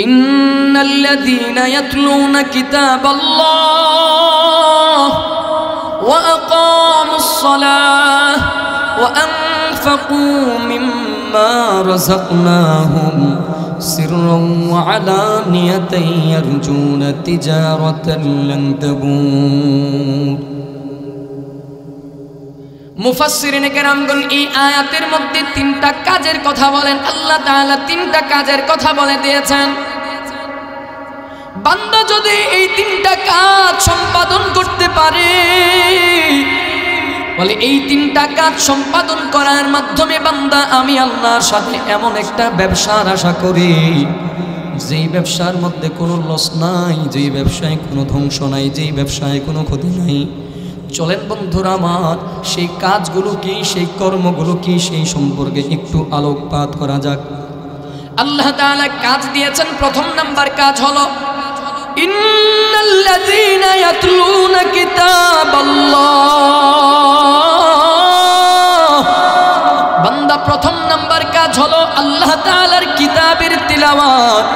ইন্নাল্লাযীনা ইয়াতলুনা কিতাবাল্লাহ ওয়া আকামুস সালাহ ওয়া আনফাকু মিম্মা রাযাকনাহুম সিররান ওয়া আলানিয়াতান ইয়ারজুনা তিজারাতান লান তাবুর। মুফাসসিরিনে কেরামগণ এই আয়াতের মধ্যে তিনটা কাজের কথা বলেন। আল্লাহ তাআলা তিনটা কাজের কথা বলে দিয়েছেন। বান্দা যদি এই তিনটা কাজ সম্পাদন করতে পারে, বলে এই তিনটা কাজ সম্পাদন করার মাধ্যমে বান্দা আমি আল্লাহর সাথে এমন একটা ব্যবসার আশা করি যেই ব্যবসার মধ্যে কোনো লস নাই, যেই ব্যবসায় কোনো ধ্বংস নাই, যেই ব্যবসায় কোনো ক্ষতি নাই। চলেন বন্ধুরা আমার, সেই কাজগুলো কি, সেই কর্মগুলো কি, সেই সম্পর্কে একটু আলোকপাত করা যাক। আল্লাহ তাআলা কাজ দিয়েছেন। প্রথম নাম্বার কাজ হলো ইন্নাল্লাযীনা ইয়াতলুনা কিতাবাল্লাহ। বান্দা প্রথম নাম্বার কাজ হলো আল্লাহ তাআলার কিতাবের তিলাওয়াত।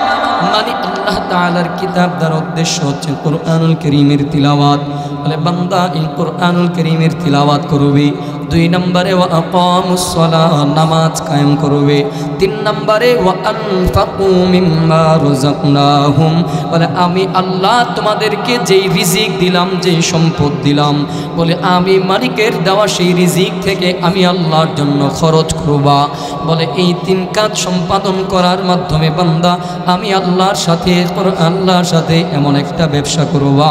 মানে আল্লাহ তাআলার কিতাব দ্বারা উদ্দেশ্য হচ্ছে কোরআনুল কারীমের তিলাওয়াত। বলে বান্দা এই কোরআনুল কারীমের তিলাওয়াত করবে। দুই নম্বরে ওয়া আকামুস সালাহ, নামাজ কায়েম করবে। তিন নম্বরে ওয়া আনফাকু মিম্মা রাযাকনাহুম, বলে আমি আল্লাহ তোমাদেরকে যেই রিজিক দিলাম, যেই সম্পদ দিলাম, বলে আমি মালিকের দেওয়া সেই রিজিক থেকে আমি আল্লাহর জন্য খরচ করবা। বলে এই তিন কাজ সম্পাদন করার মাধ্যমে বান্দা আমি আল্লাহর সাথে এমন একটা ব্যবসা করবা,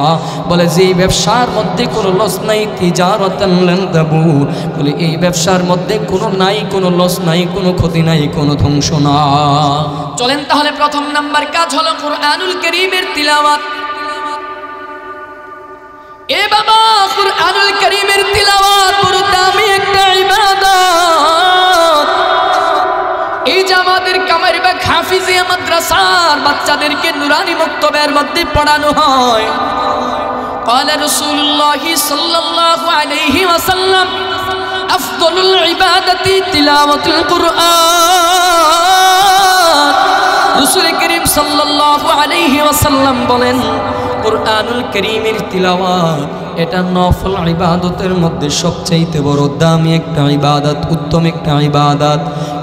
বলে যেই ব্যবসার মধ্যে কোনো লস নাই, তিজারাতান লান তাবুর, বলে এই ব্যবসার মধ্যে কোনো নাই, কোনো লস নাই, কোনো ক্ষতি নাই, কোনো ধ্বংস না। চলেন তাহলে প্রথম নাম্বার কাজ হলো কোরআনুল কারীমের তিলাওয়াত। এ বাবা, কোরআনুল কারীমের তিলাওয়াত বড় দামি একটা ইবাদত। এই যে আমাদের কামারবাগ হাফিজিয়া মাদ্রাসার বাচ্চাদেরকে নুরানি মক্তবের মধ্যে পড়ানো হয়। قال رسول الله صلى الله عليه وسلم أفضل العبادة تلاوة القرآن। رسول كريم صلى الله عليه وسلم বলেন কোরআনুল কারীমের তিলাওয়াত এটা নফল ইবাদতের মধ্যে সবচেয়ে বড় দামি একটা ইবাদত, উত্তম একটা ইবাদত।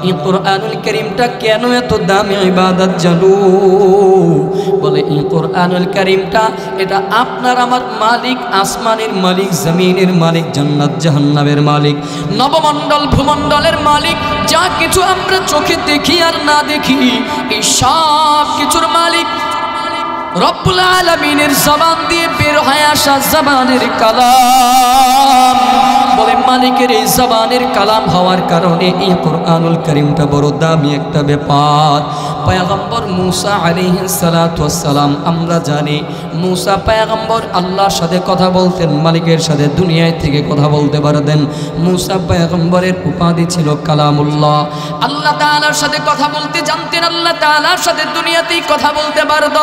এই কোরআনুল কারীমটা কেন এত দামি ইবাদত জানো? বলে এই কোরআনুল কারীমটা এটা আপনার আমার মালিক, আসমানের মালিক, জমিনের মালিক, জান্নাত জাহান্নামের মালিক, নবমণ্ডল ভূমণ্ডলের মালিক। যা কিছু আমরা চোখে দেখি আর না দেখি, এই সব কিছুর মালিক রব্বুল আলামিনের জবান দিয়ে বের হয়ে আসা জবানের কালাম। বলে মালিকের এই জবানের কালাম হওয়ার কারণে এই কোরআনুল কারীমটা বড় দামি একটা ব্যাপার। পয়গম্বর মূসা আলাইহিস সালাতু ওয়াস সালাম, আমরা জানি মূসা পয়গম্বর আল্লাহর সাথে কথা বলতেন, মালিকের সাথে দুনিয়ায় থেকে কথা বলতে পারতেন। মূসা পয়গম্বরের উপাধি ছিল কালামুল্লাহ। আল্লাহ তাআলার সাথে কথা বলতে জানতেন, আল্লাহ তাআলার সাথে দুনিয়াতেই কথা বলতে পারত।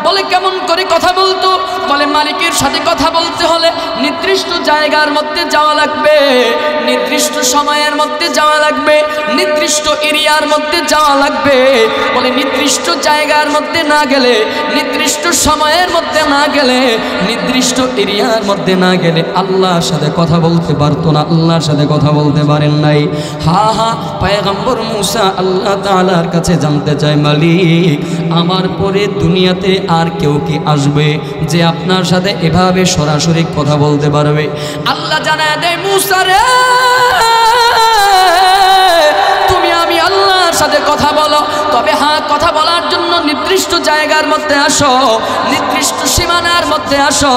বলে কেমন করে কথা বলতো? বলে মালিকের সাথে কথা বলতে হলে নির্দিষ্ট জায়গার মধ্যে যাওয়া লাগবে, নির্দিষ্ট সময়ের মধ্যে যাওয়া লাগবে, নির্দিষ্ট এরিয়ার মধ্যে যাওয়া লাগবে। বলে নির্দিষ্ট জায়গার মধ্যে না গেলে, নির্দিষ্ট সময়ের মধ্যে না গেলে, নির্দিষ্ট এরিয়ার মধ্যে না গেলে আল্লাহর সাথে কথা বলতে পারতো না, আল্লাহর সাথে কথা বলতে পারেন নাই। পয়গম্বর মূসা আল্লাহ তাআলার কাছে জানতে চায়, মালিক আমার পরে দুনিয়াতে আর কেউ কি আসবে যে আপনার সাথে এভাবে সরাসরি কথা বলতে পারবে? আল্লাহ জানায় দেয়, মূসা রে তুমি আমি আল্লাহর সাথে কথা বলো, তবে হ্যাঁ কথা বলার জন্য নির্দিষ্ট জায়গার মধ্যে আসো, নির্দিষ্ট সীমানার মধ্যে আসো,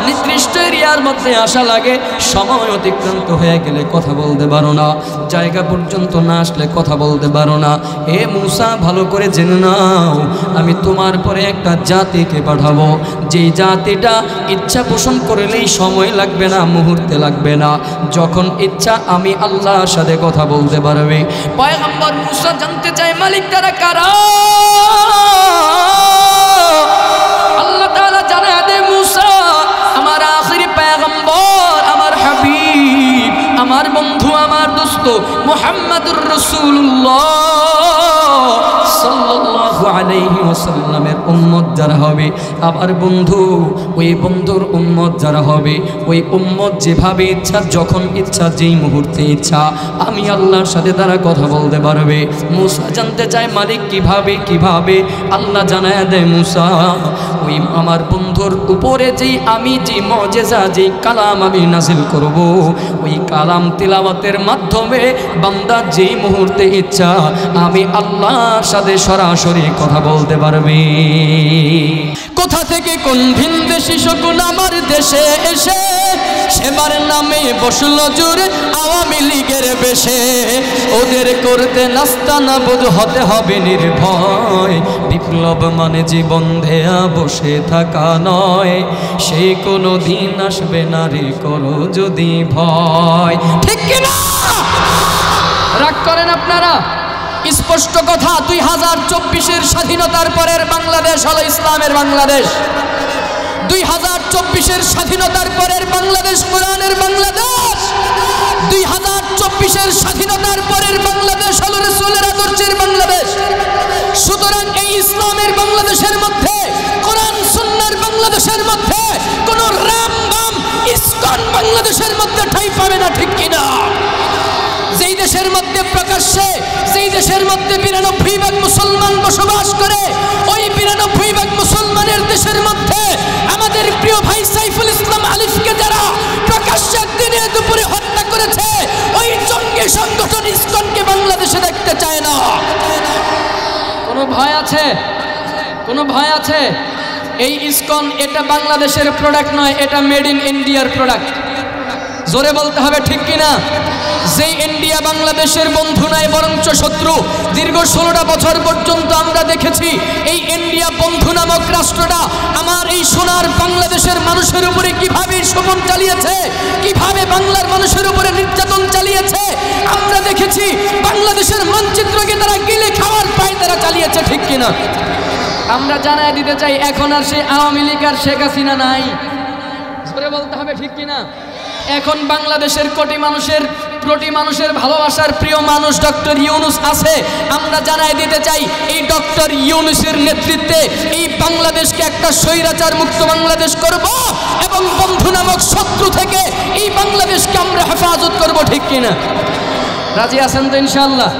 নির্দিষ্ট এরিয়ার মধ্যে আসা লাগে। সময় অতিক্রান্ত হয়ে গেলে কথা বলতে পারো না, জায়গা পর্যন্ত না আসলে কথা বলতে পারো না। হে মূসা ভালো করে জেনে নাও, আমি তোমার পরে একটা জাতিকে পাঠাবো, যেই জাতিটা ইচ্ছা পোষণ করলেই সময় লাগবে না, মুহূর্তে লাগবে না, যখন ইচ্ছা আমি আল্লাহর সাথে কথা বলতে পারবে। পয়গম্বর মূসা জানতে চায়, মালিক তারা কারা? আল্লাহ তাআলা জানায় দেয়, মূসা আমার আখিরি পয়গম্বর, আমার হাবিব, আমার বন্ধু, আমার দোস্ত মুহাম্মাদুর রাসূলুল্লাহ সাল্লাল্লাহু আলাইহি ওয়াসাল্লামের উম্মত যারা হবে, আমার বন্ধু ওই বন্ধুর উম্মত যারা হবে, ওই উম্মত যেভাবে ইচ্ছা, যখন ইচ্ছা, যেই মুহূর্তে ইচ্ছা আমি আল্লাহর সাথে তারা কথা বলতে পারবে। মুসা জানতে চায় মালিক কিভাবে? আল্লাহ জানায় দেয় মুসা, ওই আমার বন্ধুর উপরে যেই আমি যে মুজিজা, যেই কালাম আমি নাজিল করব, ওই কালাম তিলাওয়াতের মাধ্যমে বান্দা যেই মুহূর্তে ইচ্ছা আমি আল্লাহর সাথে সরাসরি কথা বলতে পারবে। কোথা থেকে কোন ভিনদেশি শকুন আমার দেশে এসে সেবার নামে বসলো জোর আওয়ামী লীগের বেশে, ওদের করতে নাস্তা নাবুদ হতে হবে নির্ভয়, বিপ্লব মানে জীবন দেয়া বসে থাকা নয়, সে কোনো দিন আসবে না রে করো যদি ভয়। ঠিক কিনা? রাগ করেন আপনারা? স্পষ্ট কথা, 2024-এর স্বাধীনতার পরের বাংলাদেশ হলো ইসলামের বাংলাদেশ। 2024-এর স্বাধীনতার পরের বাংলাদেশ কোরআনের বাংলাদেশ। 2024-এর স্বাধীনতার পরের বাংলাদেশ হলো রাসূলের আদর্শের বাংলাদেশ। সুতরাং এই ইসলামের বাংলাদেশের মধ্যে, কোরআন সুন্নাহর বাংলাদেশের মধ্যে কোন রাম বাম ইসকন বাংলাদেশের মধ্যে ঠাঁই পাবে না। ঠিক কিনা? যেই দেশের মধ্যে প্রকাশ্যে, যেই দেশের মধ্যে 92% মুসলমান বসবাস করে, ওই 92% মুসলমানের দেশের মধ্যে আমাদের প্রিয় ভাই সাইফুল ইসলাম আলিফকে যারা প্রকাশ্যে দিনে দুপুরে হত্যা করেছে, ওই জঙ্গি সংগঠন ইসকনকে বাংলাদেশে দেখতে চায় না। কোনো ভয় আছে? কোনো ভয় আছে? এই ইসকন এটা বাংলাদেশের প্রোডাক্ট নয়, এটা মেড ইন ইন্ডিয়ার প্রোডাক্ট। জোরে বলতে হবে, ঠিক কিনা? যেই ইন্ডিয়া বাংলাদেশের বন্ধু নয় বরঞ্চ শত্রু। দীর্ঘ 16টা বছর পর্যন্ত আমরা দেখেছি এই ইন্ডিয়া বন্ধু নামক রাষ্ট্রটা আমার এই সোনার বাংলাদেশের মানুষের উপরে কিভাবে শোষণ চালিয়েছে, কিভাবে বাংলার মানুষের উপরে নির্যাতন চালিয়েছে। আমরা দেখেছি বাংলাদেশের মানচিত্রকে তারা গিলে খাওয়ার পায় তারা চালিয়েছে। ঠিক কিনা? আমরা জানায় দিতে চাই, এখন আর সেই আওয়ামী লীগ আর শেখ হাসিনা নাই। জোরে বলতে হবে, ঠিক কিনা? এখন বাংলাদেশের কোটি মানুষের ভালোবাসার প্রিয় মানুষ ডক্টর ইউনূস আছে। আমরা জানাই দিতে চাই, এই ডক্টর ইউনূসের নেতৃত্বে এই বাংলাদেশকে একটা স্বৈরাচার মুক্ত বাংলাদেশ করব এবং বন্ধু নামক শত্রু থেকে এই বাংলাদেশকে আমরা হেফাজত করব। ঠিক কিনা? রাজি আছেন তো ইনশাআল্লাহ?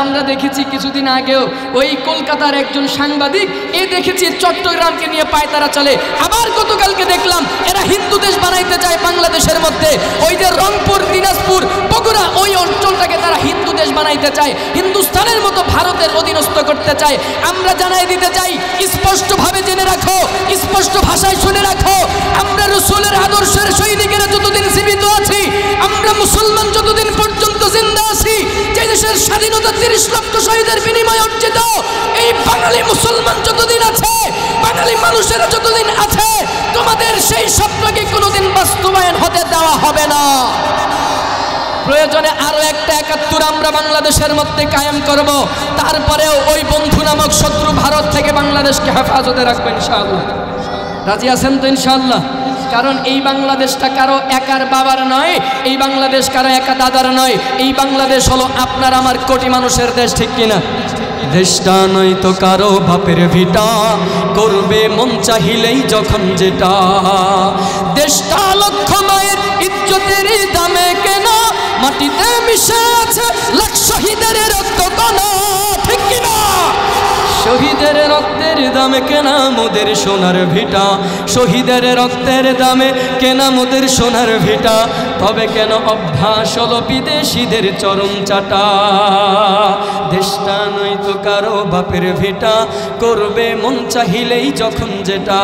আমরা দেখেছি কিছুদিন আগেও ওই কলকাতার একজন সাংবাদিক দেখেছি চট্টগ্রামকে নিয়ে পায়তারা চলে। আবার গতকালকে দেখলাম এরা হিন্দু দেশ বানাইতে চায় বাংলাদেশের মধ্যে। ওই যে রংপুর, দিনাজপুর, বগুড়া ওই অঞ্চলটাকে তারা হিন্দু দেশ বানাইতে চায়, হিন্দুস্তানের মতো ভারতের অধীনস্থ করতে চায়। আমরা জানাই দিতে চাই, স্পষ্টভাবে জেনে রাখো, স্পষ্ট ভাষায় শুনে রাখো, আমরা রাসূলের আদর্শের সৈনিকেরা যতদিন জীবিত আছি, আমরা মুসলমান যতদিন পর্যন্ত জিন্দা আছি, যে দেশের স্বাধীনতা 30 লক্ষ শহীদের বিনিময়ে অর্জিত, এই বাঙালি মুসলমান যতদিন আছে, বাঙালি মানুষেরা যতদিন আছে, তোমাদের সেই স্বপ্নকে কোনোদিন বাস্তবায়ন হতে দেওয়া হবে না। প্রয়োজনে আরো একটা 71 আমরা বাংলাদেশের মধ্যে কায়েম করব, তারপরেও ওই বন্ধু নামক শত্রু ভারত থেকে বাংলাদেশকে হেফাজতে রাখবো ইনশাআল্লাহ। রাজি আছেন তো ইনশাআল্লাহ? কারণ এই বাংলাদেশটা কারো একার বাবার নয়, এই বাংলাদেশ কারো একা দাদার নয়, এই বাংলাদেশ হলো আপনার আমার কোটি মানুষের দেশ। ঠিক কিনা? দেশটা নয় তো কারো বাপের ভিটা, করবে মন চাহিলেই যখন যেটা, দেশটা লক্ষ মায়ের ইজ্জতের দামে কেনা, মাটিতে মিশে আছে লাখ শহীদের রক্ত কণা। ঠিক কিনা? শহীদের রক্তের দামে কেনা মোদের সোনার ভিটা, শহীদের রক্তের দামে কেনা মোদের সোনার ভিটা, তবে কেন অভ্যাস হলো বিদেশিদের চরম চাটা, দেশটা নয় তো কারো বাপের ভিটা, করবে মন চাহিলেই যখন যেটা।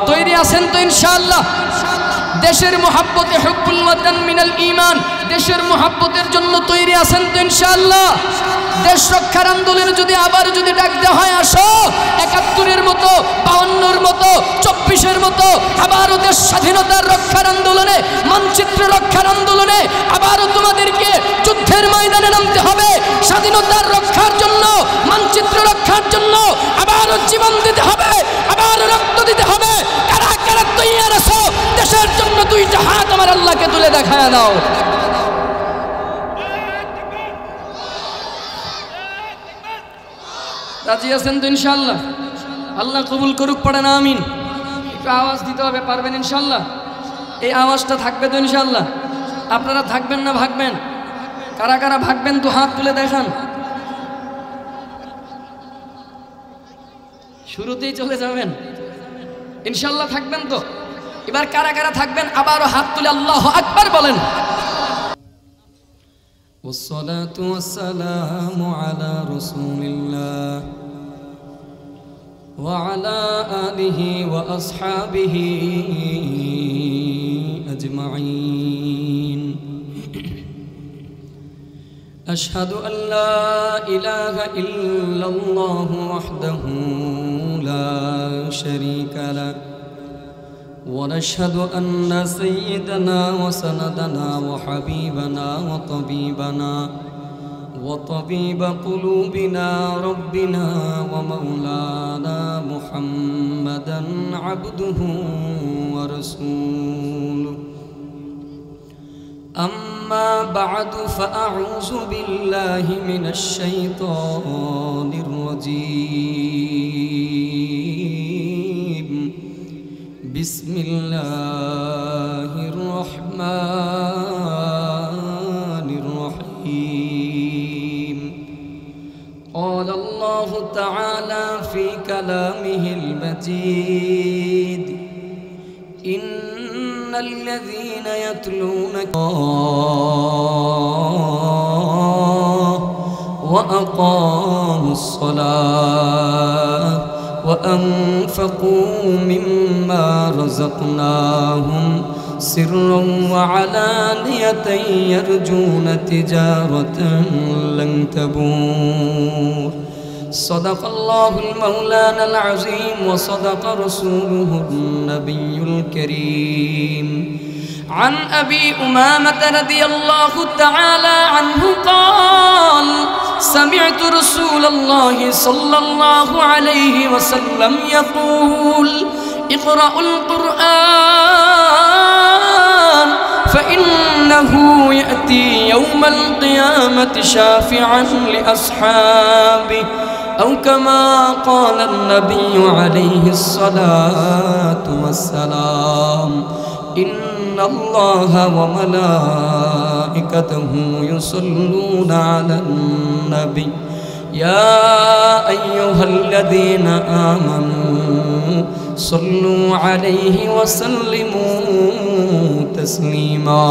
তৈরি আছেন তো ইনশাআল্লাহ? দেশের মোহাব্বতে হুব্বুল ওয়াতান মিনাল ঈমান, দেশের মোহাব্বতের জন্য তৈরি আছেন তো ইনশাআল্লাহ? দেশ রক্ষার আন্দোলনে যদি আবার ডাক দেওয়া হয়, আসো 71-এর মতো, 52-র মতো, 24-এর মতো আবারও দেশ স্বাধীনতার রক্ষার আন্দোলনে, মানচিত্র রক্ষার আন্দোলনে আবারও তোমাদেরকে যুদ্ধের ময়দানে নামতে হবে। স্বাধীনতার রক্ষার জন্য, মানচিত্র রক্ষার জন্য আবারও জীবন দিতে হবে, আবারও রক্ত দিতে হবে। কারা কারা তৈরি আছো দেশের জন্য? 2টা হাত আমার আল্লাহকে তুলে দেখায় দাও। রাজি আছেন তো ইনশাআল্লাহ? আল্লাহ কবুল করুক, পড়েন আমিন। একটু আওয়াজ দিতে হবে, পারবেন ইনশাল্লাহ? এই আওয়াজটা থাকবে তো ইনশাল্লাহ? আপনারা থাকবেন না ভাগবেন? কারা কারা ভাগবেন তো হাত তুলে দেখান। শুরুতেই চলে যাবেন, ইনশাল্লাহ থাকবেন তো? এবার কারা কারা থাকবেন আবারও হাত তুলে আল্লাহু আকবার বলেন। والصلاة والسلام على رسول الله وعلى آله وأصحابه أجمعين أشهد أن لا إله إلا الله وحده لا شريك له ونشهد أن سيدنا وسندنا وحبيبنا وطبيب قلوبنا ربنا ومولانا محمدا عبده ورسوله أما بعد فأعوذ بالله من الشيطان الرجيم بسم الله الرحمن الرحيم قال الله تعالى في كلامه المجيد إن الذين يتلون وأقاموا الصلاة وأنفقوا مما رزقناهم سرا وعلانية يرجون تجارة لن تبور صدق الله المولانا العظيم وصدق رسوله النبي الكريم عن أبي أمامة رضي الله تعالى عنه قال سمعت رسول الله صلى الله عليه وسلم يقول اقرأوا القرآن فإنه يأتي يوم القيامة شافعا لأصحابه أو كما قال النبي عليه الصلاة والسلام إن الله وملائكته يصلون على النبي يا أيها الذين آمنوا صلوا عليه وسلموا تسليما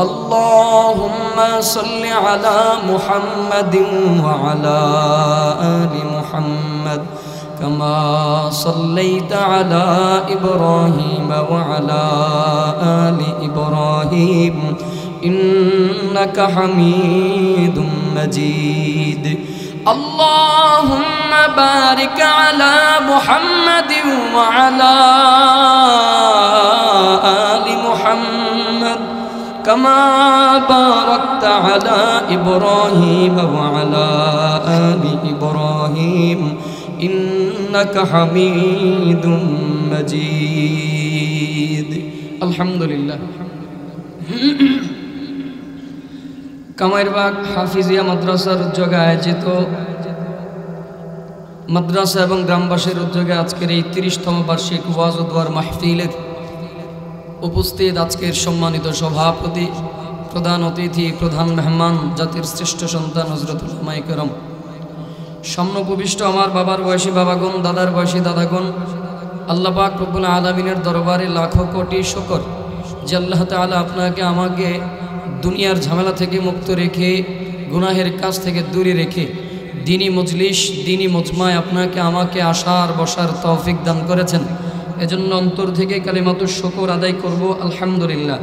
اللهم صل على محمد وعلى آل محمد كما صليت على إبراهيم وعلى آل إبراهيم إنك حميد مجيد اللهم بارك على محمد وعلى آل محمد كما باركت على إبراهيم وعلى آل إبراهيم إنك حميد مجيد الحمد لله কামাইরবাগ হাফিজিয়া মাদ্রাসার উদ্যোগে আয়োজিত মাদ্রাসা এবং গ্রামবাসীর উদ্যোগে আজকের এই ৩০তম বার্ষিক ওয়াজ ও দোয়ার মাহফিলের উপস্থিত আজকের সম্মানিত সভাপতি, প্রধান অতিথি, প্রধান মেহমান, জাতির শ্রেষ্ঠ সন্তান হযরতুল উলামা ইকরাম, সামনোপবিষ্ট আমার বাবার বয়সী বাবাগণ, দাদার বয়সী দাদাগণ, আল্লাহ পাক রব্বুল আলামিনের দরবারে লাখো কোটি শুকর যে আল্লাহ তাআলা আপনাকে আমাকে দুনিয়ার ঝামেলা থেকে মুক্ত রেখে, গুনাহের কাজ থেকে দূরে রেখে দ্বীনি মজলিস, দ্বীনি মজমায় আপনাকে আমাকে আসার বসার তৌফিক দান করেছেন। এজন্য অন্তর থেকে কালিমাতুশ শুকর আদায় করব আলহামদুলিল্লাহ।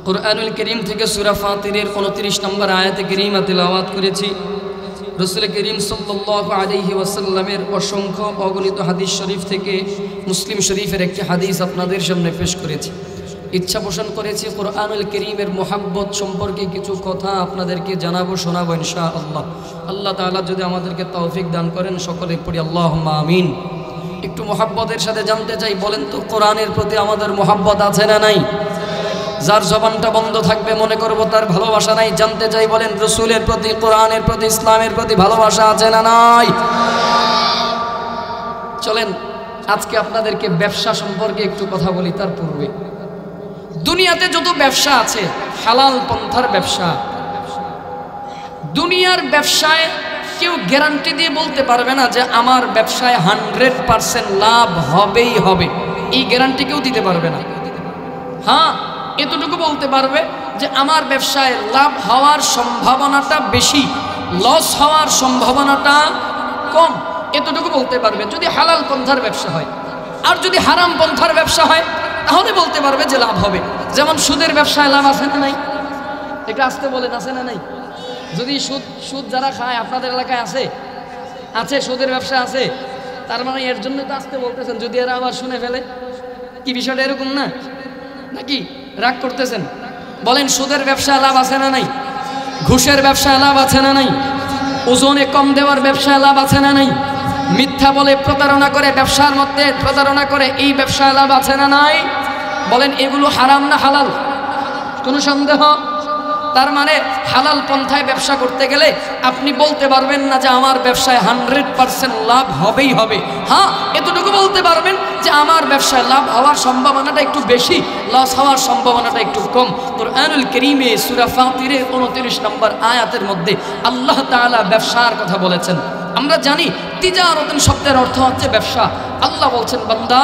কুরআনুল কারীম থেকে সূরা ফাতিরের ২৯ নম্বর আয়াতে কারীমা তিলাওয়াত করেছি। রাসূল করিম সাল্লাল্লাহু আলাইহি ওয়াসাল্লামের অসংখ্য অগণিত হাদিস শরীফ থেকে মুসলিম শরীফের একটি হাদিস আপনাদের সামনে পেশ করেছি। ইচ্ছা পোষণ করেছি কুরআনুল কারীমের মোহাব্বত সম্পর্কে কিছু কথা আপনাদেরকে জানাবো, শোনাবো ইনশাআল্লাহ। আল্লাহ তাআলা যদি আমাদেরকে তৌফিক দান করেন, সকলে পড়ি আল্লাহুম্মা আমিন। একটু মোহাব্বতের সাথে জানতে চাই, বলেন তো কোরআনের প্রতি আমাদের মোহাব্বত আছে না নাই? যার জবানটা বন্ধ থাকবে মনে করব তার ভালোবাসা নাই। জানতে চাই, বলেন রাসূলের প্রতি, কোরআনের প্রতি, ইসলামের প্রতি ভালোবাসা আছে না নাই? চলেন আজকে আপনাদেরকে ব্যবসা সম্পর্কে একটু কথা বলি। তার পূর্বে দুনিয়াতে যত ব্যবসা আছে হালাল পন্থার ব্যবসা, দুনিয়ার ব্যবসায় কেউ গ্যারান্টি দিয়ে বলতে পারবে না যে আমার ব্যবসায় 100% লাভ হবেই হবে, এই গ্যারান্টি কেউ দিতে পারবে না। হ্যাঁ, এতটুকু বলতে পারবে যে আমার ব্যবসায় লাভ হওয়ার সম্ভাবনাটা বেশি, লস হওয়ার সম্ভাবনাটা কম, এতটুকু বলতে পারবে যদি হালাল পন্থার ব্যবসা হয়। আর যদি হারাম পন্থার ব্যবসা হয় তাহলে বলতে পারবে যে লাভ হবে। যেমন সুদের ব্যবসায় লাভ আছে না নাই? একটু আসতে বলেন, আছে না নাই? যদি সুদ যারা খায় আপনাদের এলাকায় আছে, সুদের ব্যবসা আছে, তার মানে এর জন্য তো আসতে বলতেছেন, যদি এরা আবার শুনে ফেলে। কি বিষয়টা এরকম না নাকি? রাগ করতেছেন? বলেন, সুদের ব্যবসায় লাভ আছে না নাই? ঘুষের ব্যবসায় লাভ আছে না নাই? ওজনে কম দেওয়ার ব্যবসায় লাভ আছে না নাই? মিথ্যা বলে প্রতারণা করে ব্যবসার মধ্যে প্রতারণা করে এই ব্যবসায় লাভ আছে না নাই? বলেন, এগুলো হারাম না হালাল? কোনো সন্দেহ? তার মানে হালাল পন্থায় ব্যবসা করতে গেলে আপনি বলতে পারবেন না যে আমার ব্যবসায় 100% লাভ হবেই হবে। হ্যাঁ, এতটুকু বলতে পারবেন যে আমার ব্যবসায় লাভ হওয়ার সম্ভাবনাটা একটু বেশি, লস হওয়ার সম্ভাবনাটা একটু কম। কুরআনুল কারীমে সূরা ফাতিরের 29 নম্বর আয়াতের মধ্যে আল্লাহ তাআলা ব্যবসার কথা বলেছেন। আমরা জানি তিজারাতুন শব্দের অর্থ হচ্ছে ব্যবসা। আল্লাহ বলছেন, বান্দা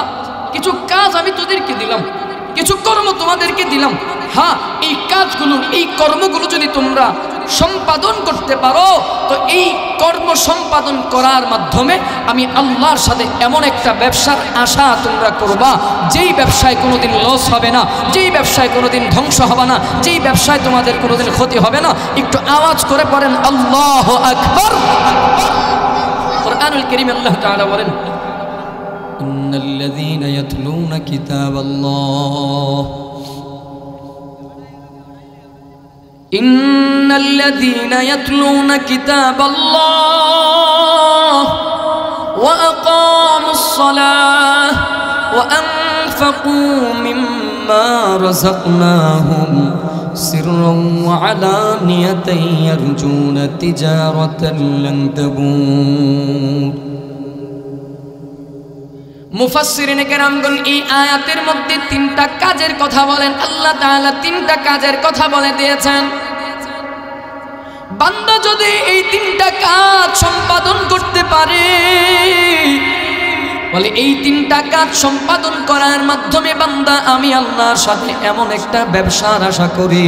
কিছু কাজ আমি তোদেরকে দিলাম, কিছু কর্ম তোমাদেরকে দিলাম। হ্যাঁ, এই কাজগুলো, এই কর্মগুলো যদি তোমরা সম্পাদন করতে পারো তো এই কর্ম সম্পাদন করার মাধ্যমে আমি আল্লাহর সাথে এমন একটা ব্যবসার আশা তোমরা করবা যেই ব্যবসায় কোনোদিন লস হবে না, যেই ব্যবসায় কোনোদিন ধ্বংস হবে না, যেই ব্যবসায় তোমাদের কোনোদিন ক্ষতি হবে না। একটু আওয়াজ করে পড়েন আল্লাহু আকবার। কুরআনুল কারীমে আল্লাহ তাআলা বলেন, ইন্নাল্লাযীনা ইয়াতলুনা কিতাবাল্লাহ ইন্নাল্লাযীনা ইয়াতলুনা কিতাবাল্লাহ ওয়া আকামুস সালাহ ওয়া আনফাকু মিম্মা রাযাকনাহুম সিররান ওয়া আলানিয়াতান ইয়ারজুনা তিজারাতান লান তাবুর। মুফাসসিরিনে কেরামগণ এই আয়াতের মধ্যে 3টা কাজের কথা বলেন। আল্লাহ তাআলা 3টা কাজের কথা বলে দিয়েছেন। বান্দা যদি এই 3টা কাজ সম্পাদন করতে পারে, বলে এই 3টা কাজ সম্পাদন করার মাধ্যমে বান্দা আমি আল্লাহর সাথে এমন একটা ব্যবসার আশা করি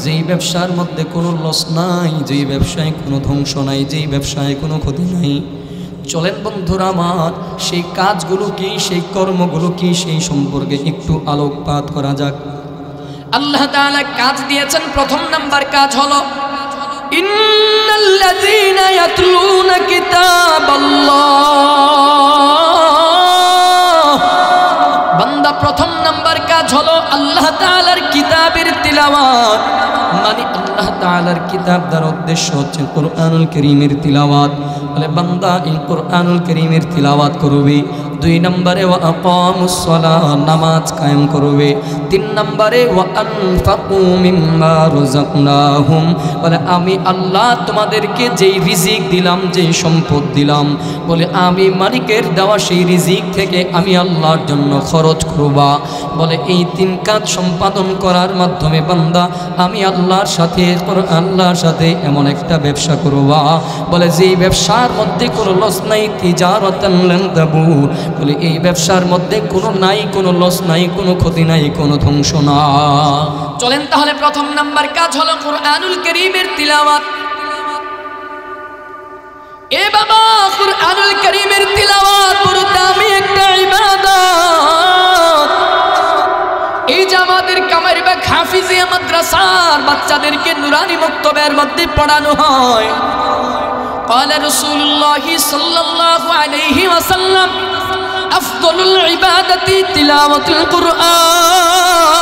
যেই ব্যবসার মধ্যে কোনো লস নাই, যেই ব্যবসায় কোনো ধ্বংস নাই, যেই ব্যবসায় কোনো ক্ষতি নাই। চলেন বন্ধুরা আমার, সেই কাজগুলো কি, সেই কর্মগুলো কি, সেই সম্পর্কে একটু আলোকপাত করা যাক। আল্লাহ তাআলা কাজ দিয়েছেন। প্রথম নাম্বার কাজ হলো ইন্নাল্লাযীনা ইয়াতলুনা কিতাবাল্লাহ। বান্দা প্রথম নাম্বার কাজ হলো আল্লাহ তাআলার কিতাবের তিলাওয়াত। মানে আল্লাহ তাআলার কিতাব দ্বারা উদ্দেশ্য হচ্ছে কুরআনুল কারীমের তিলাওয়াত। বলে বান্দা এই কুরআনুল কারীমের তিলাওয়াত করবে। 2 নম্বরে ওয়া আকামুস সালাহ, নামাজ কায়েম করবে। 3 নম্বরে ওয়া আনফাকু মিম্মা রাযাকনাহুম, বলে আমি আল্লাহ তোমাদেরকে যেই রিজিক দিলাম, যেই সম্পদ দিলাম, বলে আমি মালিকের দেওয়া সেই রিজিক থেকে আমি আল্লাহর জন্য খরচ করবা। বলে এই 3 কাজ সম্পাদন করার মাধ্যমে বান্দা আমি আল্লাহর সাথে এমন একটা ব্যবসা করবা, বলে যেই ব্যবসার মধ্যে কোনো লস নাই, তিজারাতান লান তাবুর, বলে এই ব্যবসার মধ্যে কোনো নাই, কোনো লস নাই, কোনো ক্ষতি নাই, কোনো ধ্বংস না। চলেন তাহলে প্রথম নাম্বার কাজ হলো কুরআনুল কারীমের তিলাওয়াত। এ বাবা, কুরআনুল কারীমের তিলাওয়াত বড় দামি একটা ইবাদত। এই যে আমাদের কামারবাগ হাফিজিয়া মাদ্রাসার বাচ্চাদেরকে নুরানি মক্তবের মধ্যে পড়ানো হয়। قال رسول الله صلى الله عليه وسلم أفضل العبادة تلاوة القرآن।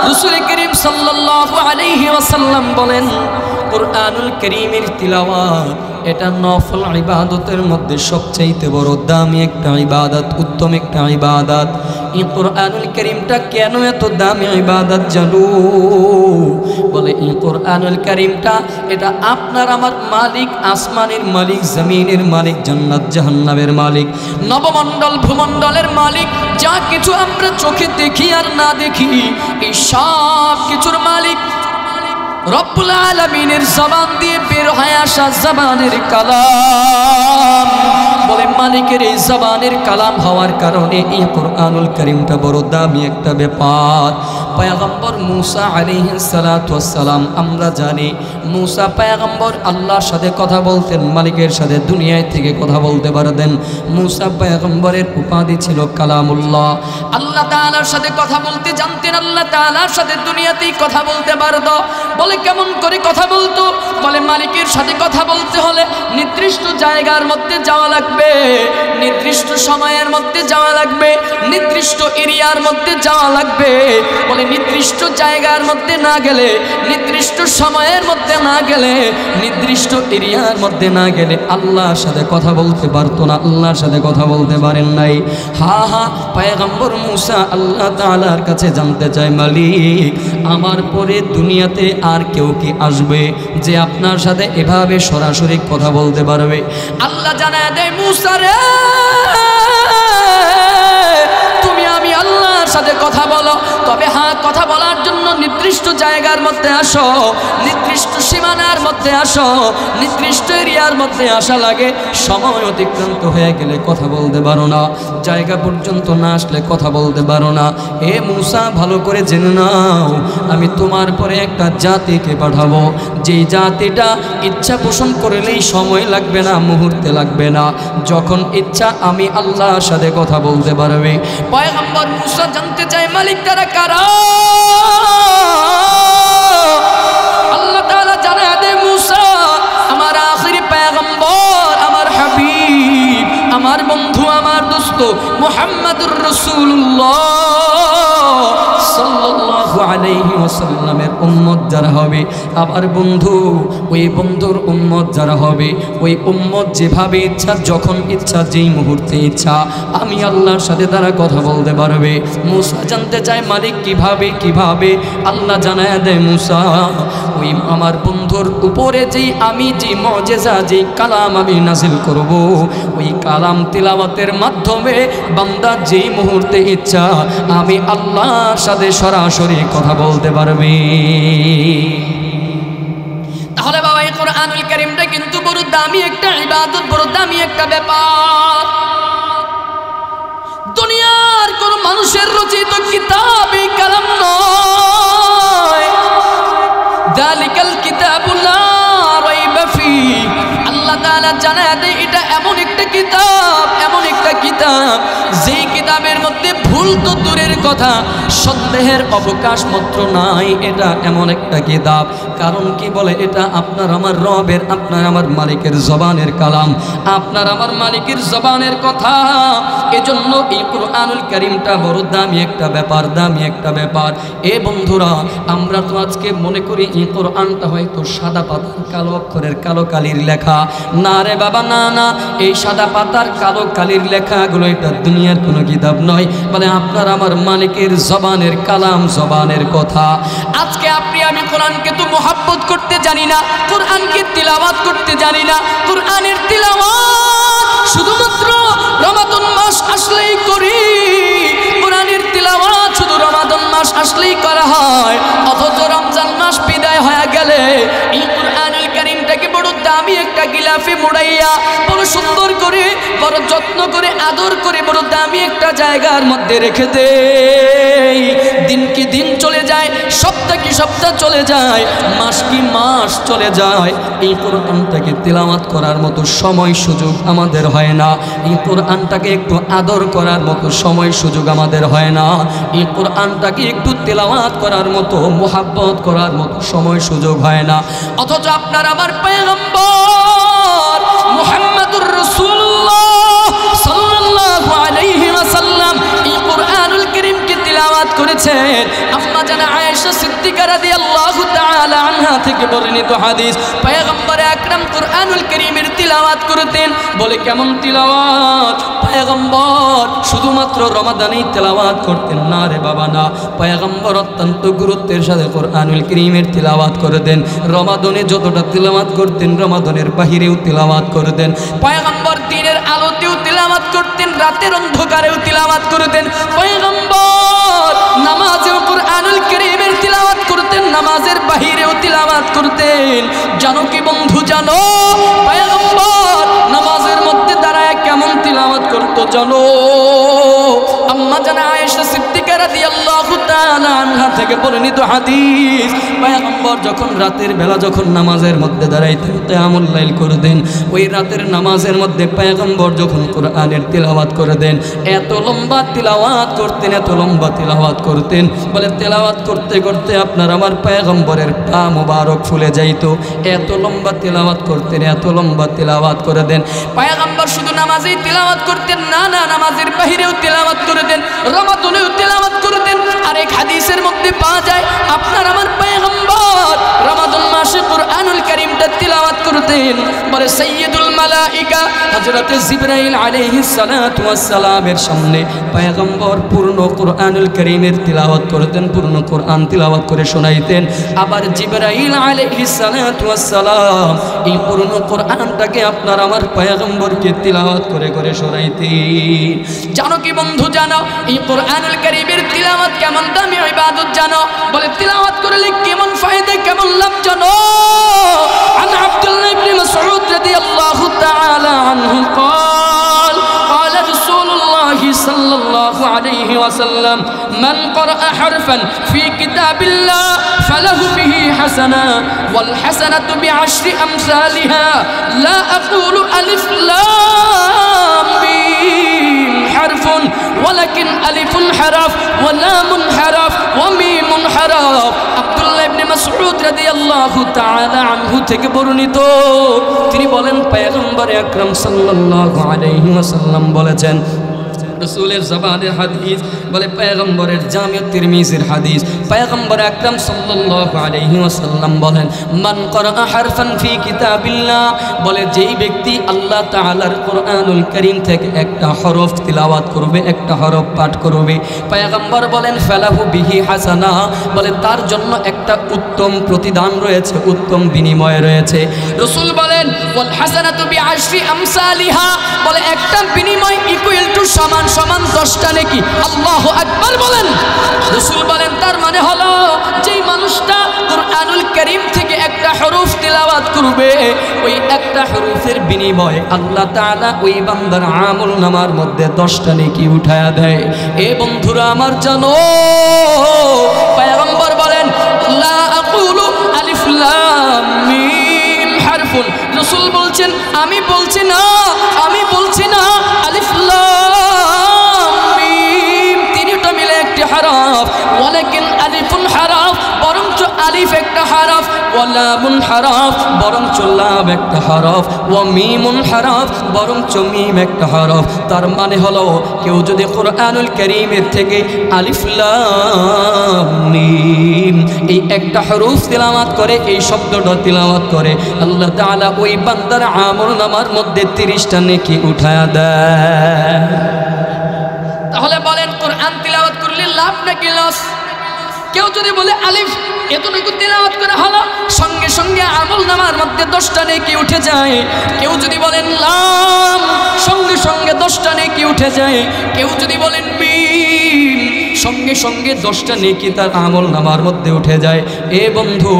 رسول كريم صلى الله عليه وسلم বলেন, কুরআনুল কারীমের তিলাওয়াত এটা নফল ইবাদতের মধ্যে সবচেয়ে বড় দামি একটা ইবাদত, উত্তম একটা ইবাদত। এই কোরআনুল কারীমটা কেন এত দামি ইবাদত জানো? বলে এই কোরআনুল কারীমটা এটা আপনার আমার মালিক, আসমানের মালিক, জমিনের মালিক, জান্নাত জাহান্নামের মালিক, নবমণ্ডল ভূমণ্ডলের মালিক, যা কিছু আমরা চোখে দেখি আর না দেখি এই সব কিছুর মালিক রব্বুল আলামিনের জবান দিয়ে বের হয়ে আসা জবানের কালাম। বলে মালিকের এই জবানের কালাম হওয়ার কারণে এই কোরআনুল কারীমটা বড় দামি একটা ব্যাপার। পয়গম্বর মুসা আলাইহিস সালাতু ওয়াস সালাম, আমরা জানি মুসা পয়গম্বর আল্লাহর সাথে কথা বলতেন, মালিকের সাথে দুনিয়ায় থেকে কথা বলতে পারতেন। মুসা পয়গম্বরের উপাধি ছিল কালামুল্লাহ। আল্লাহ তাআলার সাথে কথা বলতে জানতেন, আল্লাহ তাআলার সাথে দুনিয়াতেই কথা বলতে পারত। বলে কেমন করে কথা বলতো? বলে মালিকের সাথে কথা বলতে হলে নির্দিষ্ট জায়গার মধ্যে যাওয়া লাগবে, নির্দিষ্ট সময়ের মধ্যে যাওয়া লাগবে, নির্দিষ্ট এরিয়ার মধ্যে যাওয়া লাগবে। বলে নির্দিষ্ট জায়গার মধ্যে না গেলে, নির্দিষ্ট সময়ের মধ্যে না গেলে, নির্দিষ্ট এরিয়ার মধ্যে না গেলে আল্লাহর সাথে কথা বলতে পারতো না, আল্লাহর সাথে কথা বলতে পারেন নাই। পয়গম্বর মুসা আল্লাহ তাআলার কাছে জানতে চায়, মালিক আমার পরে দুনিয়াতে আর কেউ কি আসবে যে আপনার সাথে এভাবে সরাসরি কথা বলতে পারবে? আল্লাহ জানায় দেয়, মুসা রে তুমি আমি আল্লাহর সাথে কথা বলো, তবে হ্যাঁ কথা বলার জন্য নির্দিষ্ট জায়গার মধ্যে আসো, নির্দিষ্ট সীমানার মধ্যে আসো, নির্দিষ্ট এরিয়ার মধ্যে আসা লাগে। সময় অতিক্রান্ত হয়ে গেলে কথা বলতে পারো না, জায়গা পর্যন্ত না আসলে কথা বলতে পারো না। হে মুসা ভালো করে জেনে নাও, আমি তোমার পরে একটা জাতিকে পাঠাবো, যেই জাতিটা ইচ্ছা পোষণ করলেই সময় লাগবে না, মুহূর্তে লাগবে না, যখন ইচ্ছা আমি আল্লাহর সাথে কথা বলতে পারবে। পয়গম্বর মুসা জানতে চায়, মালিক তারা কারা? আল্লাহ তাআলা জানায় দেয়, মুসা আমার আখিরি পয়গম্বর, আমার হাবিব, আমার বন্ধু, আমার দোস্ত মুহাম্মাদুর রাসূলুল্লাহ সাল্লাল্লাহু আলাইহি ওয়াসাল্লামের উম্মত যারা হবে, আমার বন্ধু, ওই বন্ধুর উম্মত যারা হবে, ওই উম্মত যেভাবে ইচ্ছা, যখন ইচ্ছা, যেই মুহূর্তে ইচ্ছা আমি আল্লাহর সাথে তারা কথা বলতে পারবে। মুসা জানতে চায়, মালিক কিভাবে? কিভাবে? আল্লাহ জানায় দেয়, মুসা ওই আমার বন্ধুর উপরে যেই আমি যে মুজিজা, যে কালাম আমি নাজিল করব, ওই কালাম তিলাওয়াতের মাধ্যমে বান্দা যেই মুহূর্তে ইচ্ছা আমি আল্লাহর সাথে সরাসরি কথা বলতে পারবে। তাহলে বাবা এই কোরআনুল কারীমটা কিন্তু বড় দামি একটা ইবাদত, বড় দামি একটা ব্যাপার। দুনিয়ার কোন মানুষের রচিত কিতাব এই কালাম নয়। যালিকাল কিতাবু লা রাইবা ফীহি, আল্লাহ তাআলা জানায় দেয় এটা এমন একটা কিতাব, এমন একটা কিতাব যেই কিতাবের মধ্যে ভুল তো দূরের কথা, সন্দেহের অবকাশ মাত্র নাই। এটা এমন একটা কিতাব, কারণ কি বলে এটা আপনার আমার রবের, আপনার আমার মালিকের জবানের কালাম, আপনার আমার মালিকের জবানের কথা। এজন্য এই কোরআনুল কারীমটা বড় দামি একটা ব্যাপার, দামি একটা ব্যাপার। এ বন্ধুরা, আমরা তো আজকে মনে করি এই কোরআনটা হয়তো সাদা পাতার কালো অক্ষরের কালো কালির লেখা। না রে বাবা, না না, এই সাদা পাতার কালো কালির লেখাগুলো এটা দুনিয়ার কোনো কিতাব নয়, বলে আপনার আমার মালিকের জবানের কালাম, জবানের কথা। আজকে আপনি আমি কোরআনকে তো মুহাব্বত করতে জানি না, কোরআনকে তিলাওয়াত করতে জানি না। কোরআনের তিলাওয়াত শুধুমাত্র রমাদান মাস আসলেই করি, কোরআনের তিলাওয়াত শুধু রমাদান মাস আসলেই করা হয়, অথচ রমজান মাস বিদায় হয়ে গেলে এই কোরআনুল কারীমটাকে বড় দামি একটা গিলাফে মুড়াইয়া বড় সুন্দর করে, বড় যত্ন করে, আদর করে বড় দামি একটা জায়গার মধ্যে রেখে দেই। দিন কি দিন চলে যায়, সপ্তাহ কি সপ্তাহ চলে যায়, মাস কি মাস চলে যায়, এই কোরআনটাকে তিলাওয়াত করার মতো সময় সুযোগ আমাদের হয় না। এই কোরআনটাকে একটু আদর করার মতো সময় সুযোগ আমাদের হয় না। এই কোরআনটাকে একটু তিলাওয়াত করার মতো, মুহাব্বত করার মতো সময় সুযোগ হয় না। অথচ আপনার আমার পয়গম্বর মুহাম্মাদুর রাসূলুল্লাহ সাল্লাল্লাহু আলাইহি ওয়াসাল্লাম এই কোরআনুল কারীমকে তিলাওয়াত করেছেন। আম্মা জানা আয়েশা সিদ্দিকা রাদিয়াল্লাহু তাআলা আনহা থেকে বর্ণিত হাদিস, পয়গম্বর এক আকরাম কুরআনুল কারীমের তিলাওয়াত করতেন। বলে কেমন তিলাওয়াত? পয়গম্বর শুধুমাত্র রমাদানেই তিলাওয়াত করতেন না রে বাবা, না। পয়গম্বর অত্যন্ত গুরুত্বের সাথে কুরআনুল কারীমের তিলাওয়াত করতেন। রমাদানে যতটা তিলাওয়াত করতেন, রমাদানের বাহিরেও তিলাওয়াত করতেন। পয়গম্বর দিনের আলোতেও তিলাওয়াত করতেন, রাতের অন্ধকারেও তিলাওয়াত করতেন। পয়গম্বর নামাজেও কুরআনুল কারীমের তিলাওয়াত করতেন, নামাজের বাহিরেও তিলাওয়াত করতেন। জানো কি বন্ধু, জানো পয়গম্বর নামাজের মধ্যে দাঁড়ায় কেমন তিলাওয়াত করতো জানো? আম্মা জানা আয়েশা সিদ্দিকা রাদিয়াল্লাহু তাআলা আনহা থেকে বর্ণিত হাদিস, পয়গম্বর যখন রাতের বেলা যখন নামাজের মধ্যে দাঁড়াইতেন, কিয়ামুল লাইল করতেন, ওই রাতের নামাজের মধ্যে পয়গম্বর যখন কোরআনের তিলাওয়াত করে দেন, এত লম্বা তিলাওয়াত করতেন, এত লম্বা তিলাওয়াত করতেন। বলে তিলাওয়াত করতে করতে আপনার আমার পয়গম্বরের পা মোবারক ফুলে যাইতো, এত লম্বা তিলাওয়াত করতেন, এত লম্বা তিলাওয়াত করে দেন। পয়গম্বর শুধু নামাজেই তিলাওয়াত করতেন না, না, নামাজের বাহিরেও তিলাওয়াত করে দেন, রমাদানেও তিলাওয়াত করতেন। আর এক হাদিসের মধ্যে পাওয়া যায় আপনার আমার পয়গম্বর রমাদান মাসে কুরআনুল কারীমটা তিলাওয়াত করতেন। বলে সাইয়্যিদুল মালাইকা হযরতে জিবরাইল আলাইহিস সালাতু ওয়াস সালামের সামনে পয়গম্বর পূর্ণ কুরআনুল কারীমের তিলাওয়াত করতেন, পূর্ণ কুরআন তিলাওয়াত করে শোনাইতেন। আবার জিবরাইল আলাইহিস সালাতু ওয়াস সালাম এই পূর্ণ কুরআনটাকে আপনার আমার পয়গম্বরকে তিলাওয়াত করে করে শোনাইতেন। জানো কি বন্ধু, জানো এই কুরআনুল কারীমের তিলাওয়াত কেমন দামি ইবাদত জানো? বলে তিলাওয়াত করলে কেমন ফায়দা, কেমন লাভ জানো? আন আব্দুল্লাহ ইবনে মাসউদ রাদিয়াল্লাহু তাআলা আনহু قال قال رسول الله صلى الله عليه وسلم من قرأ حرفا في كتاب الله فله به حسنة والحسنة بعشر أمثالها لا أقول ألف لام ميم حرف ولكن ألف حرف ولام حرف وميم حرف আব্দুল্লাহ ইবনে মাসউদ রাদিয়াল্লাহু তাআলা আনহু থেকে বর্ণিত, তিনি বলেন পয়গম্বর আকরাম সাল্লাল্লাহু আলাইহি ওয়াসাল্লাম বলেছেন, রাসূলের জবানের হাদিস, বলে পয়গম্বরের জামিউ তিরমিজির হাদিস, পয়গম্বর আকরাম সাল্লাল্লাহু আলাইহি ওয়াসাল্লাম বলেন মান ক্বারা হারফান ফি কিতাবিল্লাহ, বলে যেই ব্যক্তি আল্লাহ তাআলার কুরআনুল কারীম থেকে একটা হরফ তিলাওয়াত করবে, একটা হরফ পাঠ করবে, পয়গম্বর বলেন ফালাহু বিহি হাসানা, বলে তার জন্য একটা উত্তম প্রতিদান রয়েছে, উত্তম বিনিময় রয়েছে। রাসূল বলেন ওয়াল হাসানাতু বিআশরি আমসালিহা, বলে একটা বিনিময় ইকুয়াল টু সমান সমান 10টা নেকি। আল্লাহু আকবার বলেন। রাসূল বলেন তার মানে হলো যেই মানুষটা কুরআনুল কারীম থেকে একটা হরফ তিলাওয়াত করবে, ওই একটা হরফের বিনিময়ে আল্লাহ তাআলা ওই বান্দার আমলনামার মধ্যে 10টা নেকি উঠায়া দেয়। এ বন্ধুরা আমার, জানো পয়গম্বর বলেন লা আকুলু আলিফ লাম মিম হারফুন, রাসূল বলছেন আমি বলছি না, আমি বলছি না আলিফ লাম মিম তিনটা মিলে একটি হরফ, ওয়ালাকিন আলিফুন হরফ, বরঞ্চ আলিফ একটা হরফ, ওয়া লামুন হরফ, বরঞ্চ লাম একটা হরফ, ওয়া মিমুন হরফ, বরঞ্চ মিম একটা হরফ। তার মানে হলো কেউ যদি কুরআনুল কারীমের থেকে আলিফ লাম মিম এই একটা হরফ তিলাওয়াত করে, এই শব্দটা তিলাওয়াত করে, আল্লাহ তাআলা ওই বান্দার আমলনামার মধ্যে 30টা নেকি উঠায়া দেয়। তাহলে বলেন কোরআন তিলাওয়াত করলে লাভ নাকি লস? কেউ যদি বলে আলিফ এতটুকু তিলাওয়াত করা হলো, সঙ্গে সঙ্গে আমলনামার মধ্যে 10টা নেকি উঠে যায়। কেউ যদি বলেন লাম, সঙ্গে সঙ্গে 10টা নেকি উঠে যায়। কেউ যদি বলেন মিম, সঙ্গে সঙ্গে 10টা নেকি তার আমলনামার মধ্যে উঠে যায়। এ বন্ধু,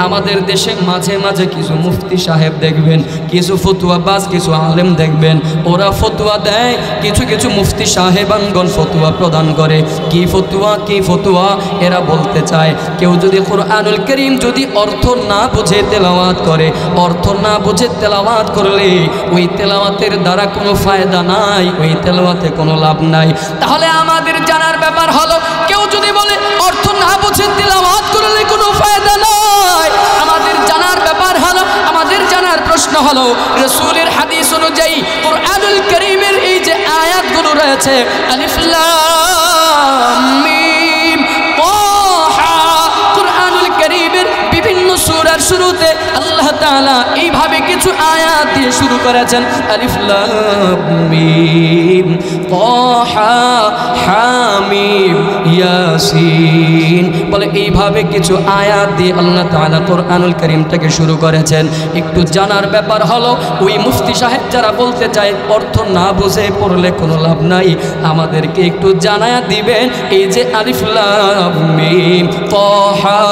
আমাদের দেশে মাঝে মাঝে কিছু মুফতি সাহেব দেখবেন, কিছু ফতুয়াবাজ, কিছু আলেম দেখবেন, ওরা ফতুয়া দেয়, কিছু কিছু মুফতি সাহেবানগণ ফতুয়া প্রদান করে। কি ফতুয়া, কি ফতুয়া? এরা বলতে চায় কেউ যদি কুরআনুল কারীম যদি অর্থ না বুঝে তেলাওয়াত করে, অর্থ না বুঝে তেলাওয়াত করলে ওই তেলাওয়াতের দ্বারা কোনো ফায়দা নাই, ওই তেলাওয়াতে কোনো লাভ নাই। তাহলে আমাদের জানার ব্যাপার হলো, কেউ যদি বলে অর্থ না বুঝে তেলাওয়াত করলে কোনো ফায়দা নাই, আমাদের জানার ব্যাপার হলো, আমাদের জানার প্রশ্ন হলো রাসূলের হাদিস অনুযায়ী কুরআনুল কারীমের এই যে আয়াতগুলো রয়েছে আলিফ লাম মিম তাহা, কুরআনুল কারীমের বিভিন্ন সূরার শুরুতে আল্লাহ তাআলা এইভাবে কিছু কিছু আয়াত দিয়ে শুরু করেছেন, আলিফ লাম মিম তাহা হামিম ইয়াসিন, বলে এইভাবে কিছু আয়াত দিয়ে আল্লাহ তাআলা কোরআনুল কারীমটাকে শুরু করেছেন। একটু জানার ব্যাপার হলো, ওই মুফতি সাহেব যারা বলতে চায় অর্থ না বুঝে পড়লে কোনো লাভ নাই, আমাদেরকে একটু জানায়া দিবেন এই যে আলিফ লাম মিম তাহা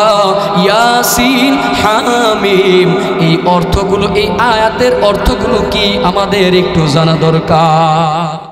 ইয়াসিন হামিম, এই অর্থগুলো, এই আয়াতের অর্থগুলো কি আমাদের একটু জানা দরকার।